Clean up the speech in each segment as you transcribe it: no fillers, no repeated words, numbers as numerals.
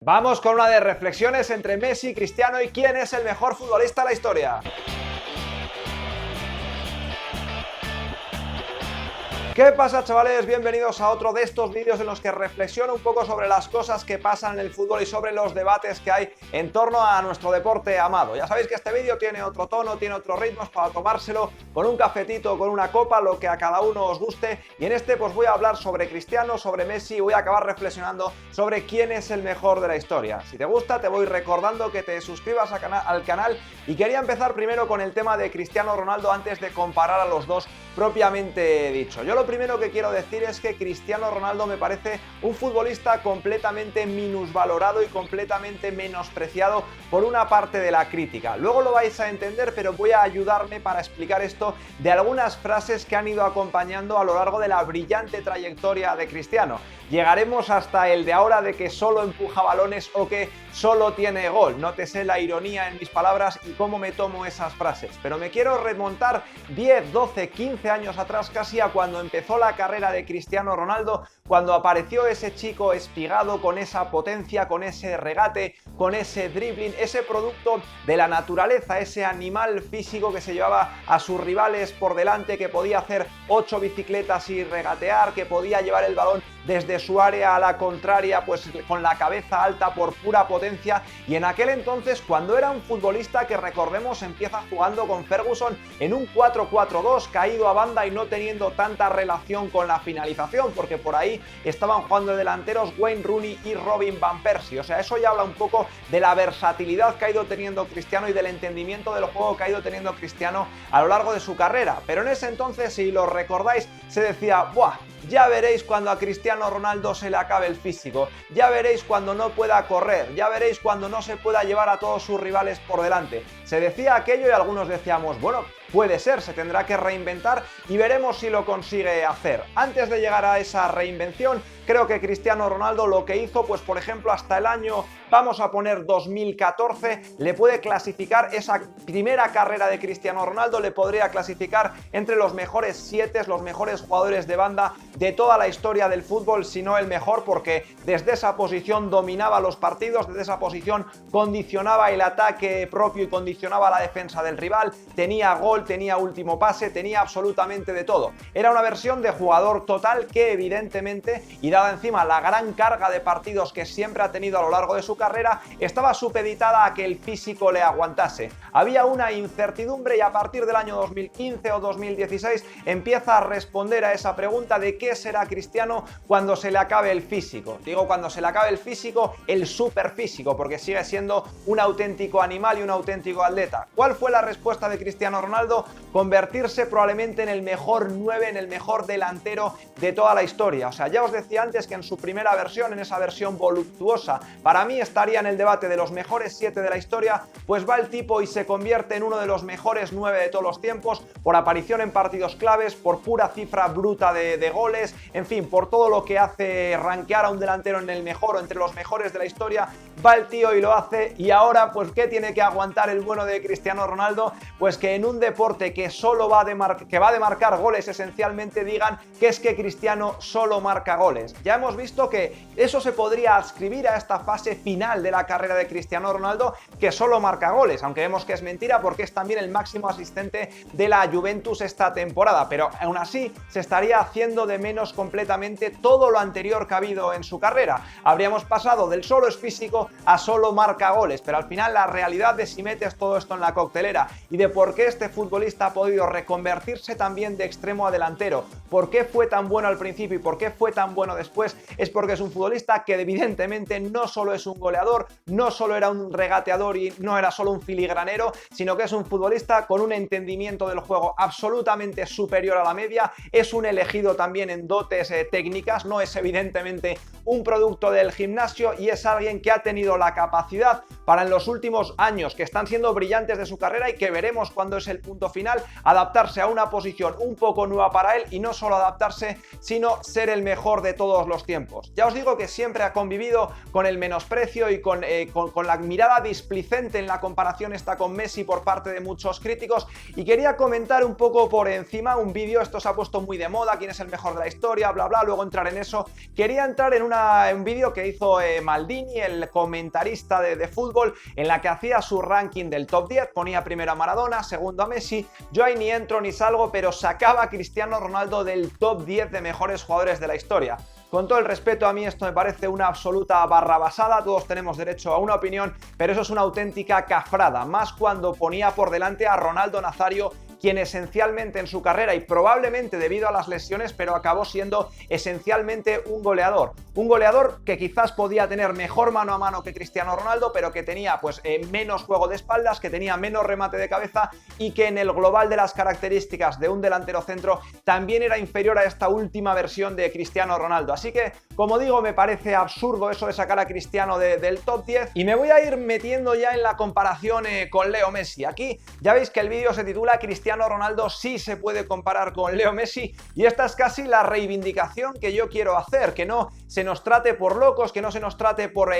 Vamos con una de reflexiones entre Messi y Cristiano y quién es el mejor futbolista de la historia. ¿Qué pasa, chavales? Bienvenidos a otro de estos vídeos en los que reflexiono un poco sobre las cosas que pasan en el fútbol y sobre los debates que hay en torno a nuestro deporte amado. Ya sabéis que este vídeo tiene otro tono, tiene otros ritmos para tomárselo con un cafetito, con una copa, lo que a cada uno os guste. Y en este pues voy a hablar sobre Cristiano, sobre Messi y voy a acabar reflexionando sobre quién es el mejor de la historia. Si te gusta, te voy recordando que te suscribas al canal y quería empezar primero con el tema de Cristiano Ronaldo antes de comparar a los dos propiamente dicho. Yo lo primero que quiero decir es que Cristiano Ronaldo me parece un futbolista completamente minusvalorado y completamente menospreciado por una parte de la crítica. Luego lo vais a entender, pero voy a ayudarme para explicar esto de algunas frases que han ido acompañando a lo largo de la brillante trayectoria de Cristiano. Llegaremos hasta el de ahora de que solo empuja balones o que solo tiene gol. Nótese la ironía en mis palabras y cómo me tomo esas frases. Pero me quiero remontar 10, 12, 15 años atrás casi a cuando empezó la carrera de Cristiano Ronaldo, cuando apareció ese chico espigado con esa potencia, con ese regate, con ese dribbling, ese producto de la naturaleza, ese animal físico que se llevaba a sus rivales por delante, que podía hacer 8 bicicletas y regatear, que podía llevar el balón desde su área a la contraria pues con la cabeza alta por pura potencia. Y en aquel entonces, cuando era un futbolista que, recordemos, empieza jugando con Ferguson en un 4-4-2, caído a banda y no teniendo tanta relación con la finalización, porque por ahí estaban jugando delanteros Wayne Rooney y Robin Van Persie. O sea, eso ya habla un poco de la versatilidad que ha ido teniendo Cristiano y del entendimiento del juego que ha ido teniendo Cristiano a lo largo de su carrera. Pero en ese entonces, si lo recordáis, se decía: ¡buah! Ya veréis cuando a Cristiano Ronaldo se le acabe el físico, ya veréis cuando no pueda correr, ya veréis cuando no se pueda llevar a todos sus rivales por delante. Se decía aquello y algunos decíamos, bueno, puede ser, se tendrá que reinventar y veremos si lo consigue hacer. Antes de llegar a esa reinvención, creo que Cristiano Ronaldo lo que hizo, pues por ejemplo, hasta el año, vamos a poner 2014, le puede clasificar esa primera carrera de Cristiano Ronaldo, le podría clasificar entre los mejores 7, los mejores jugadores de banda de toda la historia del fútbol, si no el mejor, porque desde esa posición dominaba los partidos, desde esa posición condicionaba el ataque propio y condicionaba la defensa del rival, tenía gol, tenía último pase, tenía absolutamente de todo. Era una versión de jugador total que evidentemente, y dada encima la gran carga de partidos que siempre ha tenido a lo largo de su carrera, estaba supeditada a que el físico le aguantase. Había una incertidumbre y a partir del año 2015 o 2016 empieza a responder a esa pregunta de qué será Cristiano cuando se le acabe el físico. Digo cuando se le acabe el físico, el superfísico, porque sigue siendo un auténtico animal y un auténtico atleta. ¿Cuál fue la respuesta de Cristiano Ronaldo? Convertirse probablemente en el mejor 9, en el mejor delantero de toda la historia. O sea, ya os decía antes que en su primera versión, en esa versión voluptuosa, para mí estaría en el debate de los mejores 7 de la historia, pues va el tipo y se convierte en uno de los mejores 9 de todos los tiempos, por aparición en partidos claves, por pura cifra bruta de goles, en fin, por todo lo que hace rankear a un delantero en el mejor o entre los mejores de la historia. Va el tío y lo hace, y ahora pues ¿qué tiene que aguantar el bueno de Cristiano Ronaldo? Pues que en un deporte que solo va de marcar goles esencialmente digan que es que Cristiano solo marca goles. Ya hemos visto que eso se podría adscribir a esta fase final de la carrera de Cristiano Ronaldo, que solo marca goles, aunque vemos que es mentira porque es también el máximo asistente de la Juventus esta temporada, pero aún así se estaría haciendo de menos completamente todo lo anterior que ha habido en su carrera. Habríamos pasado del solo es físico a solo marca goles, pero al final la realidad de si metes todo esto en la coctelera y de por qué este futbolista ha podido reconvertirse también de extremo a delantero, por qué fue tan bueno al principio y por qué fue tan bueno después, es porque es un futbolista que evidentemente no solo es un goleador, no solo era un regateador y no era solo un filigranero, sino que es un futbolista con un entendimiento del juego absolutamente superior a la media, es un elegido también en dotes técnicas, no es evidentemente un producto del gimnasio y es alguien que ha tenido la capacidad para en los últimos años, que están siendo brillantes de su carrera y que veremos cuándo es el punto final, adaptarse a una posición un poco nueva para él y no solo adaptarse, sino ser el mejor de todos los tiempos. Ya os digo que siempre ha convivido con el menosprecio y con la mirada displicente en la comparación esta con Messi por parte de muchos críticos, y quería comentar un poco por encima un vídeo. Esto se ha puesto muy de moda, quién es el mejor de la historia, bla bla, luego entrar en eso. Quería entrar en un vídeo que hizo Maldini, el comentarista de fútbol, en la que hacía su ranking del top 10, ponía primero a Maradona, segundo a Messi. Yo ahí ni entro ni salgo, pero sacaba a Cristiano Ronaldo del top 10 de mejores jugadores de la historia. Con todo el respeto, a mí esto me parece una absoluta barrabasada, todos tenemos derecho a una opinión, pero eso es una auténtica cafrada, más cuando ponía por delante a Ronaldo Nazario, quien esencialmente en su carrera, y probablemente debido a las lesiones, pero acabó siendo esencialmente un goleador que quizás podía tener mejor mano a mano que Cristiano Ronaldo, pero que tenía pues menos juego de espaldas, que tenía menos remate de cabeza, y que en el global de las características de un delantero centro también era inferior a esta última versión de Cristiano Ronaldo. Así que, como digo, me parece absurdo eso de sacar a Cristiano del top 10, y me voy a ir metiendo ya en la comparación con Leo Messi. Aquí ya veis que el vídeo se titula Cristiano Ronaldo sí se puede comparar con Leo Messi, y esta es casi la reivindicación que yo quiero hacer, que no se nos trate por locos, que no se nos trate por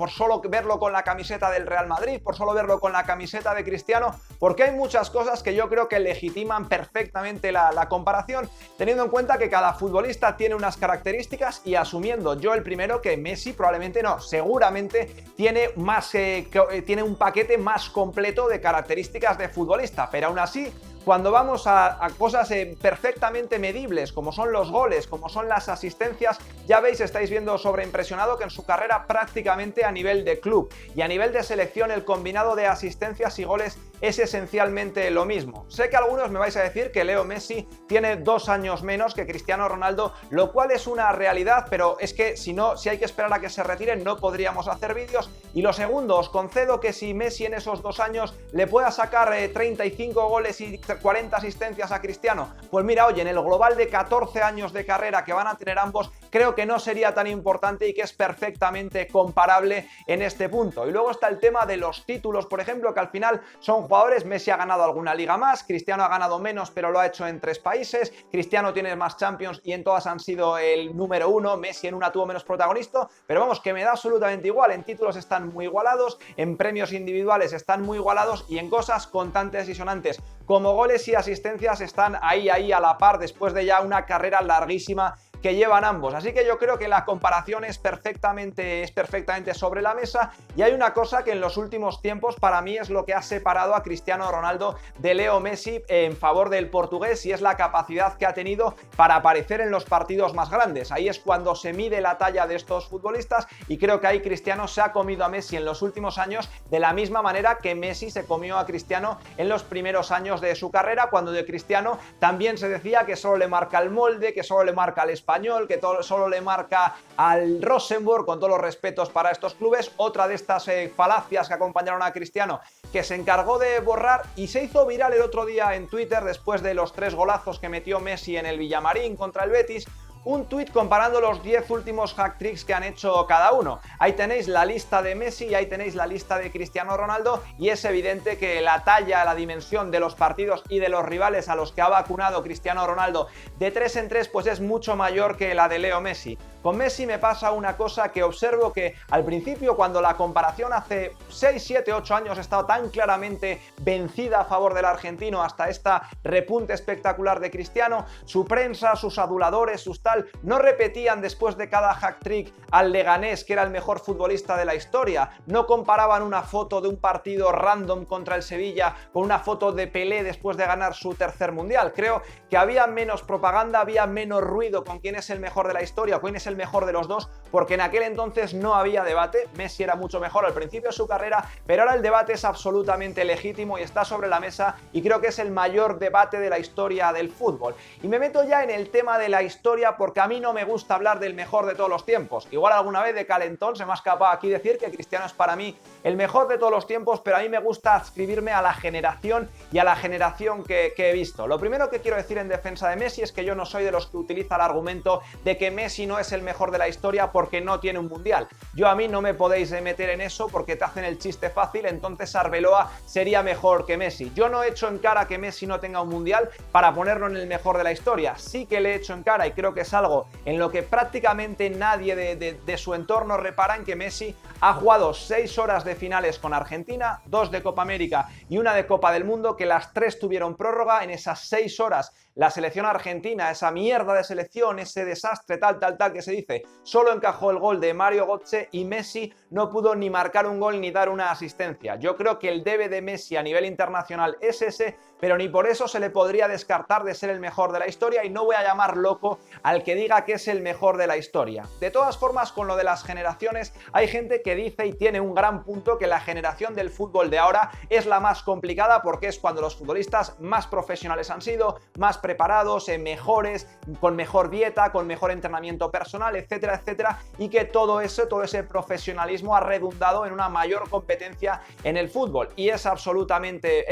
solo verlo con la camiseta del Real Madrid, por solo verlo con la camiseta de Cristiano, porque hay muchas cosas que yo creo que legitiman perfectamente la comparación, teniendo en cuenta que cada futbolista tiene unas características, y asumiendo yo el primero que Messi probablemente no, seguramente tiene un paquete más completo de características de futbolista, pero aún así, cuando vamos a cosas perfectamente medibles, como son los goles, como son las asistencias, ya veis, estáis viendo sobreimpresionado que en su carrera prácticamente a nivel de club y a nivel de selección el combinado de asistencias y goles es esencialmente lo mismo. Sé que algunos me vais a decir que Leo Messi tiene 2 años menos que Cristiano Ronaldo, lo cual es una realidad, pero es que si hay que esperar a que se retire no podríamos hacer vídeos. Y lo segundo, os concedo que si Messi en esos 2 años le pueda sacar 35 goles y 40 asistencias a Cristiano, pues mira, oye, en el global de 14 años de carrera que van a tener ambos, creo que no sería tan importante y que es perfectamente comparable en este punto. Y luego está el tema de los títulos, por ejemplo, que al final son jugadores. Messi ha ganado alguna liga más, Cristiano ha ganado menos, pero lo ha hecho en 3 países, Cristiano tiene más Champions y en todas han sido el número 1, Messi en una tuvo menos protagonista, pero vamos, que me da absolutamente igual, en títulos están muy igualados, en premios individuales están muy igualados, y en cosas contantes y sonantes como goles y asistencias están ahí a la par, después de ya una carrera larguísima que llevan ambos. Así que yo creo que la comparación es perfectamente sobre la mesa, y hay una cosa que en los últimos tiempos para mí es lo que ha separado a Cristiano Ronaldo de Leo Messi en favor del portugués, y es la capacidad que ha tenido para aparecer en los partidos más grandes. Ahí es cuando se mide la talla de estos futbolistas, y creo que ahí Cristiano se ha comido a Messi en los últimos años de la misma manera que Messi se comió a Cristiano en los primeros años de su carrera, cuando de Cristiano también se decía que solo le marca el molde, que solo le marca el español, que solo le marca al Rosenborg, con todos los respetos para estos clubes. Otra de estas falacias que acompañaron a Cristiano, que se encargó de borrar y se hizo viral el otro día en Twitter después de los 3 golazos que metió Messi en el Villamarín contra el Betis. Un tuit comparando los 10 últimos hat-tricks que han hecho cada uno. Ahí tenéis la lista de Messi y ahí tenéis la lista de Cristiano Ronaldo, y es evidente que la talla, la dimensión de los partidos y de los rivales a los que ha vacunado Cristiano Ronaldo de 3 en 3 pues es mucho mayor que la de Leo Messi. Con Messi me pasa una cosa que observo, que al principio, cuando la comparación hace 6, 7, 8 años estaba tan claramente vencida a favor del argentino hasta esta repunte espectacular de Cristiano, su prensa, sus aduladores, sus tal, no repetían después de cada hat-trick al Leganés, que era el mejor futbolista de la historia, no comparaban una foto de un partido random contra el Sevilla con una foto de Pelé después de ganar su 3er mundial. Creo que había menos propaganda, había menos ruido con quién es el mejor de la historia o quién es el mejor de los dos, porque en aquel entonces no había debate. Messi era mucho mejor al principio de su carrera, pero ahora el debate es absolutamente legítimo y está sobre la mesa, y creo que es el mayor debate de la historia del fútbol. Y me meto ya en el tema de la historia, porque a mí no me gusta hablar del mejor de todos los tiempos. Igual alguna vez de calentón se me ha escapado aquí decir que Cristiano es para mí el mejor de todos los tiempos, pero a mí me gusta adscribirme a la generación y a la generación que he visto. Lo primero que quiero decir en defensa de Messi es que yo no soy de los que utiliza el argumento de que Messi no es el mejor de la historia porque no tiene un mundial. A mí no me podéis meter en eso porque te hacen el chiste fácil, entonces Arbeloa sería mejor que Messi. Yo no he hecho en cara que Messi no tenga un mundial para ponerlo en el mejor de la historia. Sí que le he hecho en cara, y creo que es algo en lo que prácticamente nadie de su entorno repara, en que Messi ha jugado 6 horas de finales con Argentina, 2 de Copa América y 1 de Copa del Mundo, que las 3 tuvieron prórroga. En esas 6 horas la selección argentina, esa mierda de selección, ese desastre tal que se dice, solo encajó el gol de Mario Götze y Messi no pudo ni marcar un gol ni dar una asistencia. Yo creo que el debe de Messi a nivel internacional es ese, pero ni por eso se le podría descartar de ser el mejor de la historia, y no voy a llamar loco al que diga que es el mejor de la historia. De todas formas, con lo de las generaciones, hay gente que dice, y tiene un gran punto, que la generación del fútbol de ahora es la más complicada porque es cuando los futbolistas más profesionales han sido, más preparados, mejores, con mejor dieta, con mejor entrenamiento personal, etcétera, etcétera, y que todo ese profesionalismo ha redundado en una mayor competencia en el fútbol, y es absolutamente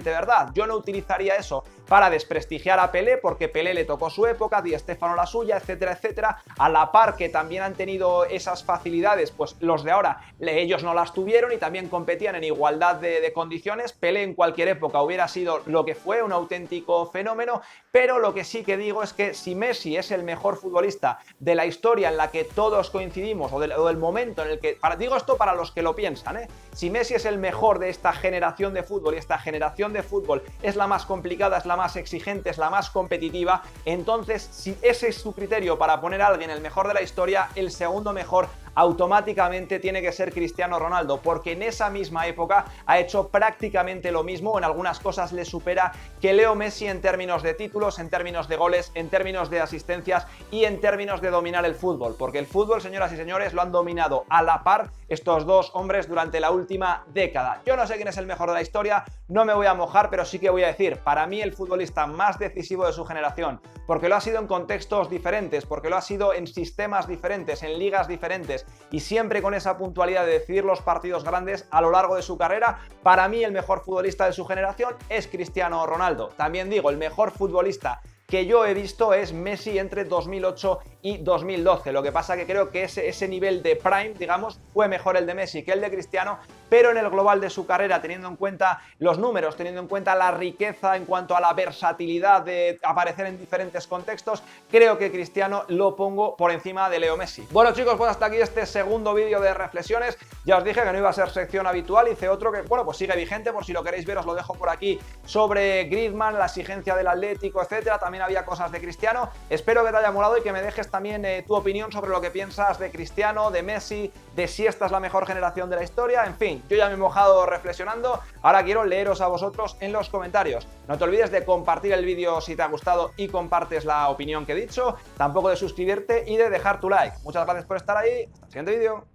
verdad. Yo no utilizaría eso para desprestigiar a Pelé, porque Pelé le tocó su época, Di Stéfano la suya, etcétera, etcétera. A la par que también han tenido esas facilidades, pues los de ahora, ellos no las tuvieron y también competían en igualdad de condiciones. Pelé en cualquier época hubiera sido lo que fue, un auténtico fenómeno, pero lo que sí que digo es que si Messi es el mejor futbolista de la historia en la que todos coincidimos, o del momento en el que, digo esto para los que lo piensan, si Messi es el mejor de esta generación de fútbol, y esta generación de fútbol es la más complicada, es la más exigente, es la más competitiva, entonces si ese es su criterio para poner a alguien el mejor de la historia, el segundo mejor automáticamente tiene que ser Cristiano Ronaldo, porque en esa misma época ha hecho prácticamente lo mismo, en algunas cosas le supera, que Leo Messi en términos de títulos, en términos de goles, en términos de asistencias y en términos de dominar el fútbol, porque el fútbol, señoras y señores, lo han dominado a la par estos dos hombres durante la última década. Yo no sé quién es el mejor de la historia, no me voy a mojar, pero sí que voy a decir, para mí el futbolista más decisivo de su generación, porque lo ha sido en contextos diferentes, porque lo ha sido en sistemas diferentes, en ligas diferentes, y siempre con esa puntualidad de decidir los partidos grandes a lo largo de su carrera, para mí el mejor futbolista de su generación es Cristiano Ronaldo. También digo, el mejor futbolista que yo he visto es Messi entre 2008 y 2012. Lo que pasa que creo que ese nivel de prime, digamos, fue mejor el de Messi que el de Cristiano, pero en el global de su carrera, teniendo en cuenta los números, teniendo en cuenta la riqueza en cuanto a la versatilidad de aparecer en diferentes contextos, creo que Cristiano lo pongo por encima de Leo Messi. Bueno, chicos, pues hasta aquí este segundo vídeo de reflexiones. Ya os dije que no iba a ser sección habitual, hice otro que, bueno, pues sigue vigente, por si lo queréis ver os lo dejo por aquí, sobre Griezmann, la exigencia del Atlético, etcétera. También había cosas de Cristiano. Espero que te haya molado y que me dejes también tu opinión sobre lo que piensas de Cristiano, de Messi, de si esta es la mejor generación de la historia. En fin, yo ya me he mojado reflexionando, ahora quiero leeros a vosotros en los comentarios. No te olvides de compartir el vídeo si te ha gustado y compartes la opinión que he dicho, tampoco de suscribirte y de dejar tu like. Muchas gracias por estar ahí, hasta el siguiente vídeo.